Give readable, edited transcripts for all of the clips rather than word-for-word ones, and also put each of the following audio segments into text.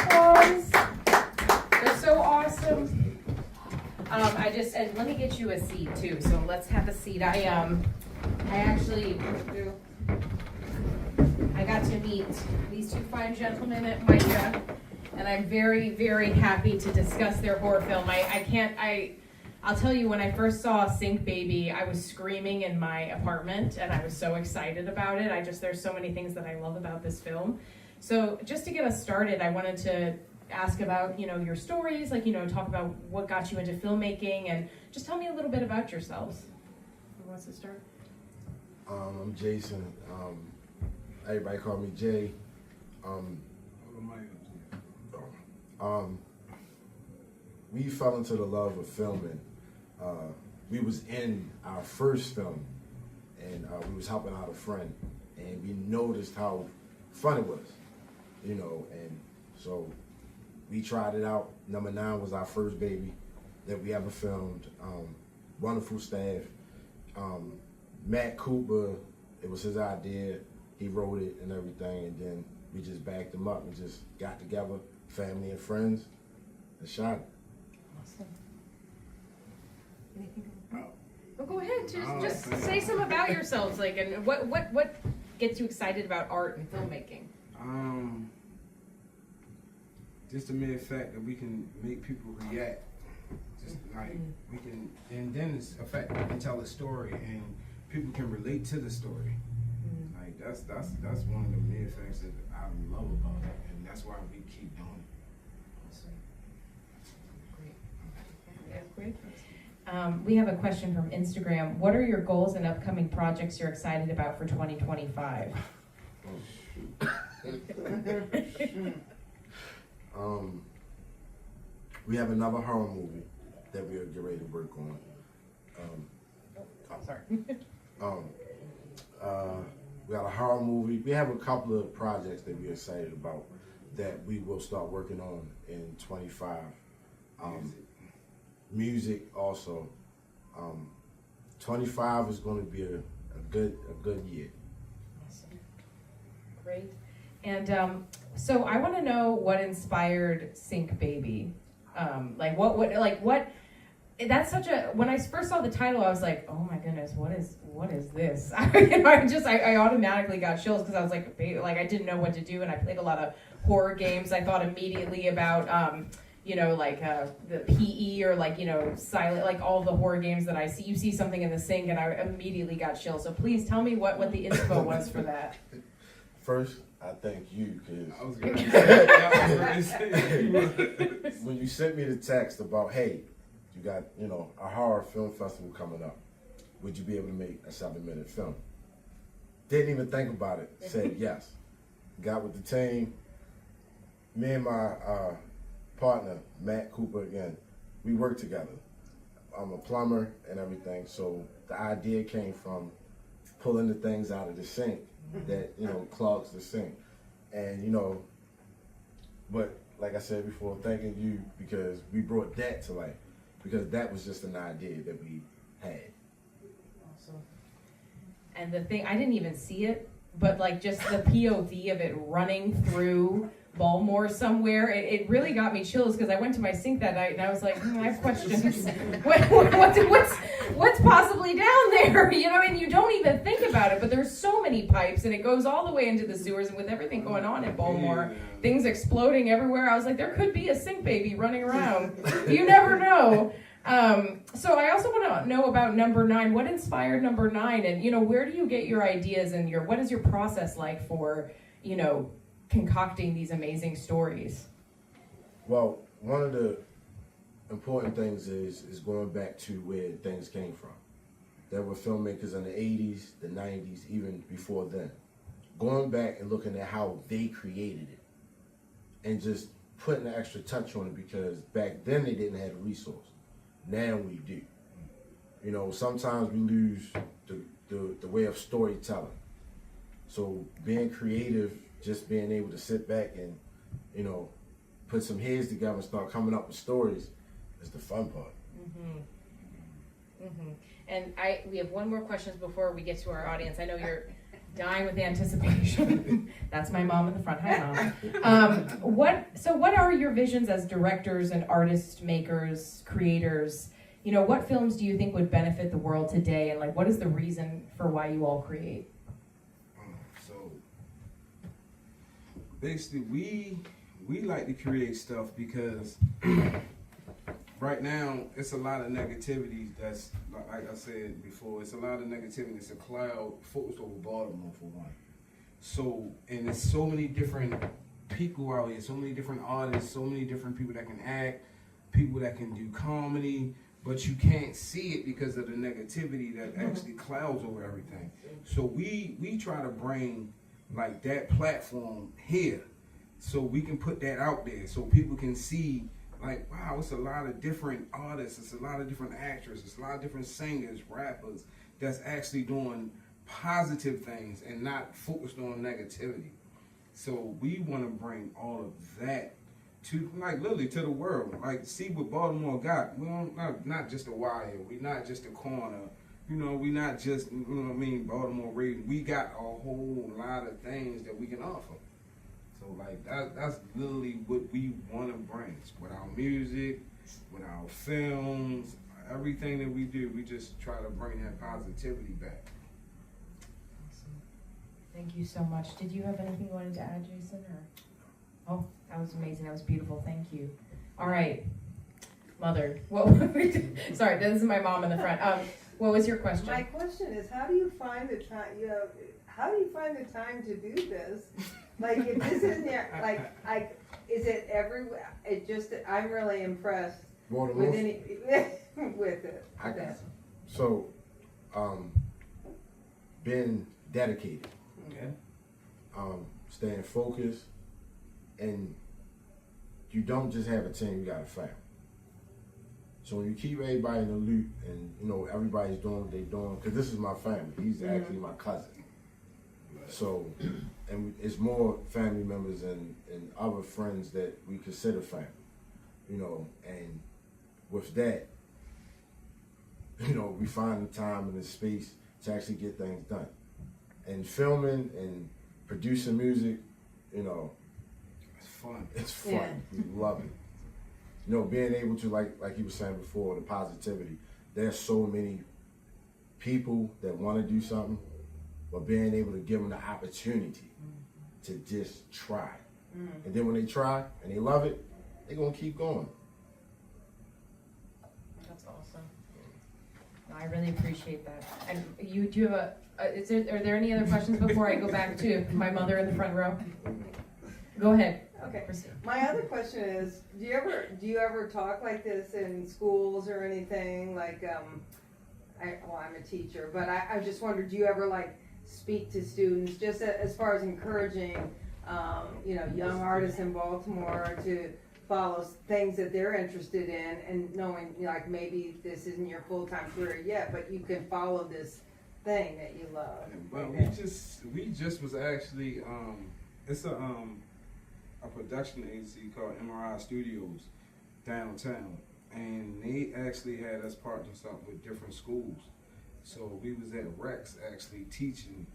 Applause. They're so awesome. And let me get you a seat too. So let's have a seat. I actually I got to meet these two fine gentlemen at MICA, and I'm very, very happy to discuss their horror film. I'll tell you, when I first saw Sink Baby, I was screaming in my apartment, and I was so excited about it. There's so many things that I love about this film. So just to get us started, I wanted to ask about, your stories, talk about what got you into filmmaking, and just tell me a little bit about yourselves. Who wants to start? I'm Jason. Everybody call me Jay. We fell into the love of filming. We was in our first film, and we was helping out a friend, and we noticed how fun it was, and so we tried it out. Number 9 was our first baby that we ever filmed. Wonderful staff. Matt Cooper, it was his idea. He wrote it and everything, and then we just backed him up and just got together, family and friends, and shot it. Awesome. Anything? Well, go ahead. Just say some about yourselves, and what gets you excited about art and filmmaking? Just the mere fact that we can make people react, just like we can, and then it's a fact we can tell a story and people can relate to the story. Like that's one of the mere facts that I love about it, and that's why we keep doing it. Great. We have a question from Instagram. What are your goals and upcoming projects you're excited about for 2025? We have another horror movie that we are getting ready to work on. Sorry. We got a horror movie. We have a couple of projects that we're excited about that we will start working on in 25. Music also. 25 is going to be a good year. Awesome. Great. And so I want to know what inspired Sink Baby. What? That's such a. When I first saw the title, I was like, oh my goodness, what is this? I automatically got chills because I was like I didn't know what to do, and I played a lot of horror games. I thought immediately about the PE or silent, all the horror games that I see. You see something in the sink, and I immediately got chills. So please tell me what the info was for that. First, I thank you because when you sent me the text about, hey, you got a horror film festival coming up, would you be able to make a 7-minute film? Didn't even think about it. Said yes. Got with the team. Me and my partner, Matt Cooper, again, we work together. I'm a plumber and everything, so the idea came from pulling the things out of the sink that clogs the sink, and but like I said before, thanking you because we brought that to life, because that was just an idea that we had. Awesome. And the thing, I didn't even see it, but just the POV of it running through Baltimore somewhere, it really got me chills because I went to my sink that night and I was like, I have questions. What's possibly down there? And you don't even think about it, but there's so many pipes and it goes all the way into the sewers, and with everything going on in Baltimore, things exploding everywhere, I was like, there could be a Sink Baby running around. You never know. So I also want to know about number 9. What inspired number 9, and where do you get your ideas and what is your process like for concocting these amazing stories? Well, one of the important things is going back to where things came from. There were filmmakers in the 80s, the 90s, even before then. Going back and looking at how they created it and just putting an extra touch on it, because back then they didn't have the resource. Now we do. Sometimes we lose the way of storytelling. So being creative, just being able to sit back and, put some heads together and start coming up with stories is the fun part. And we have one more question before we get to our audience. I know Dying with anticipation. That's my mom in the front. Hi, Mom. What are your visions as directors and artist makers, creators? You know, what films do you think would benefit the world today, and like, what is the reason for why you all create? So basically, we like to create stuff because right now it's a lot of negativity. That's like I said before, it's a lot of negativity. It's a cloud focused over Baltimore for one. So, and there's so many different people out here, so many different artists, so many different people that can act, people that can do comedy, but you can't see it because of the negativity that actually clouds over everything. So we try to bring like that platform here so we can put that out there so people can see like, wow, it's a lot of different artists, it's a lot of different actors, it's a lot of different singers, rappers that's actually doing positive things and not focused on negativity. So we want to bring all of that to, like, literally to the world. Like, see what Baltimore got. We don't not just a wire. We not just a corner. You know, we not just, you know what I mean, Baltimore Ravens. We got a whole lot of things that we can offer. So like that's literally what we want to bring with our music, with our films, everything that we do. We just try to bring that positivity back. Awesome. Thank you so much. Did you have anything you wanted to add, Jason? Or? Oh, that was amazing. That was beautiful. Thank you. All right, Mother. Sorry, this is my mom in the front. What was your question? My question is, how do you find the time? How do you find the time to do this? Like, if this isn't is it everywhere? It just, I'm really impressed with with it. So, being dedicated, Okay. staying focused, and you don't just have a team, you got a family. So when you keep everybody in the loop and, you know, everybody's doing what they're doing, because this is my family. He's actually my cousin. So, and it's more family members and other friends that we consider family, you know, and with that, you know, we find the time and the space to actually get things done. And filming and producing music, you know, It's fun. it's fun. Yeah. We love it. You know, being able to, like you were saying before, the positivity. There's so many people that want to do something, but being able to give them the opportunity to just try. And then when they try and they love it, they're going to keep going. That's awesome. No, I really appreciate that. And you do you have are there any other questions before I go back to my mother in the front row? Go ahead. Okay. Proceed. My other question is, do you ever talk like this in schools or anything? Like, I'm a teacher, but I just wondered, do you ever like speak to students just as far as encouraging, young artists in Baltimore to follow things that they're interested in, and knowing like maybe this isn't your full-time career yet, but you can follow this thing that you love. But we just was actually it's a production agency called MRI Studios downtown, and they actually had us partners up with different schools. So we was at Rex actually teaching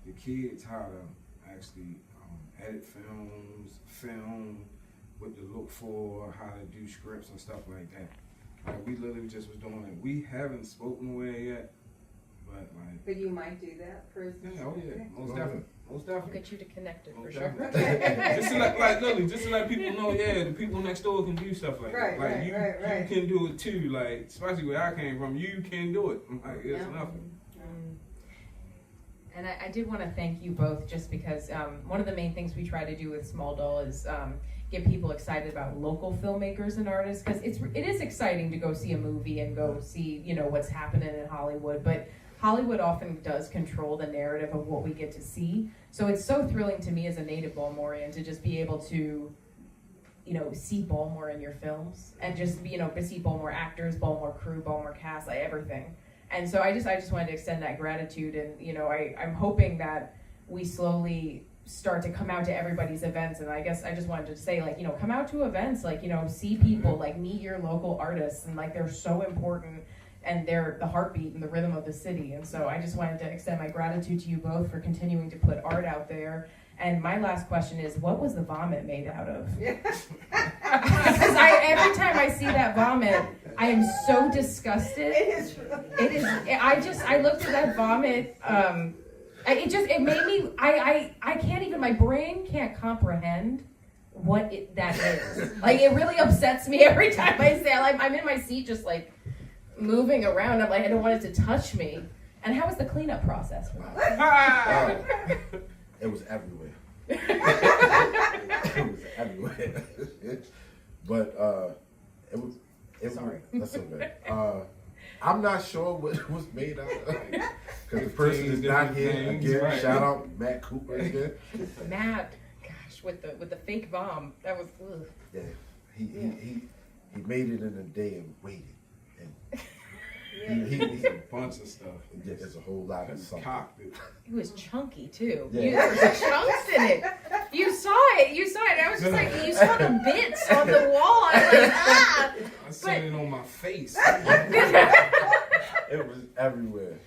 the kids how to actually edit films, film, what to look for, how to do scripts and stuff like that. Like, we literally just was doing it. We haven't spoken with it yet, but like. But you might do that for Yeah, oh yeah, okay. most definitely, most I'll definitely. get you to connect it for Most sure. definitely. just to literally, just to let people know, yeah, the people next door can do stuff like Right, that. Like right, you, right, right. you can do it too. Like, especially where I came from, you can do it. Like, it's Yeah. nothing. And I did want to thank you both, just because one of the main things we try to do with Small Doll is get people excited about local filmmakers and artists, because it is exciting to go see a movie and go see, you know, what's happening in Hollywood, but Hollywood often does control the narrative of what we get to see. So it's so thrilling to me as a native Baltimorean to just be able to, you know, see Baltimore in your films, and just, you know, to see Baltimore actors, Baltimore crew, Baltimore cast, like everything. And so I just wanted to extend that gratitude, and, you know, I'm hoping that we slowly start to come out to everybody's events. And I guess I just wanted to say, like, you know, come out to events, like, you know, see people, like, meet your local artists, and like, they're so important and they're the heartbeat and the rhythm of the city. And so I just wanted to extend my gratitude to you both for continuing to put art out there. And my last question is, what was the vomit made out of? Yeah. Because every time I see that vomit, I am so disgusted. It is really. It is. I looked at that vomit. It made me. I can't even. My brain can't comprehend what that is. Like, it really upsets me every time I say. Like, I'm in my seat, just like moving around. I'm like, I don't want it to touch me. And how was the cleanup process for that? It was everywhere. It was everywhere. But Sorry. That's okay. I'm not sure what it was made out of. Because the person is not here. Things, Again, right. shout out Matt Cooper again. Matt, gosh, with the fake bomb, that was. Ugh. Yeah, he made it in a day and waited. And he It's a bunch of stuff. yeah, there's a whole lot of something. Cocked it. It was chunky too. Yeah. There was chunks in it. You saw it. I was just like, you saw the bits on the wall. I was like, ah. I seen it on my face. It was everywhere.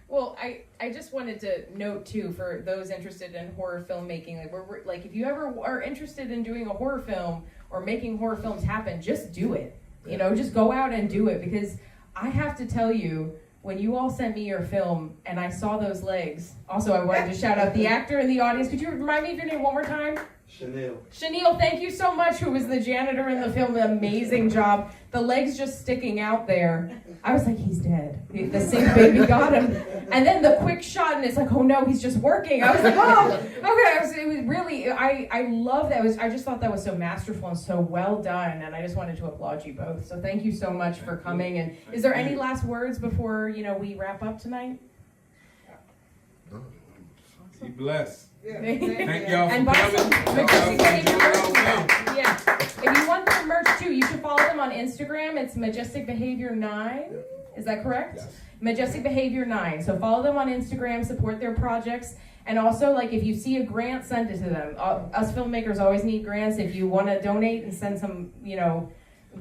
Well, I just wanted to note too, for those interested in horror filmmaking, like we're like, if you ever are interested in doing a horror film or making horror films happen, just do it. You know, just go out and do it, because I have to tell you, when you all sent me your film and I saw those legs, also I wanted to shout out the actor in the audience. Could you remind me of your name one more time? Chanel, thank you so much, who was the janitor in the film. An amazing job. The legs just sticking out there. I was like, he's dead. The sink baby got him. And then the quick shot, and it's like, oh no, he's just working. I was like, oh, okay. It was really, I love that. I just thought that was so masterful and so well done. And I just wanted to applaud you both. So thank you so much for coming. And is there any last words before, we wrap up tonight? No. Be blessed. Yeah. Thank y'all And for buy some coming. Majestic Behavior Y'all merch. come. Yeah. If you want their merch too, you should follow them on Instagram. It's Majestic Behavior 9. Is that correct? Yes. Majestic Behavior 9. So follow them on Instagram, support their projects. And also, like, if you see a grant, send it to them. Us filmmakers always need grants. If you want to donate and send some,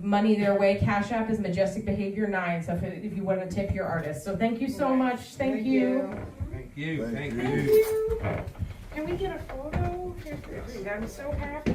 money their way, Cash App is Majestic Behavior 9. So if you want to tip your artists. So thank you so much. Thank you. Thank you. Thank Thank you. you. Can we get a photo? I'm so happy.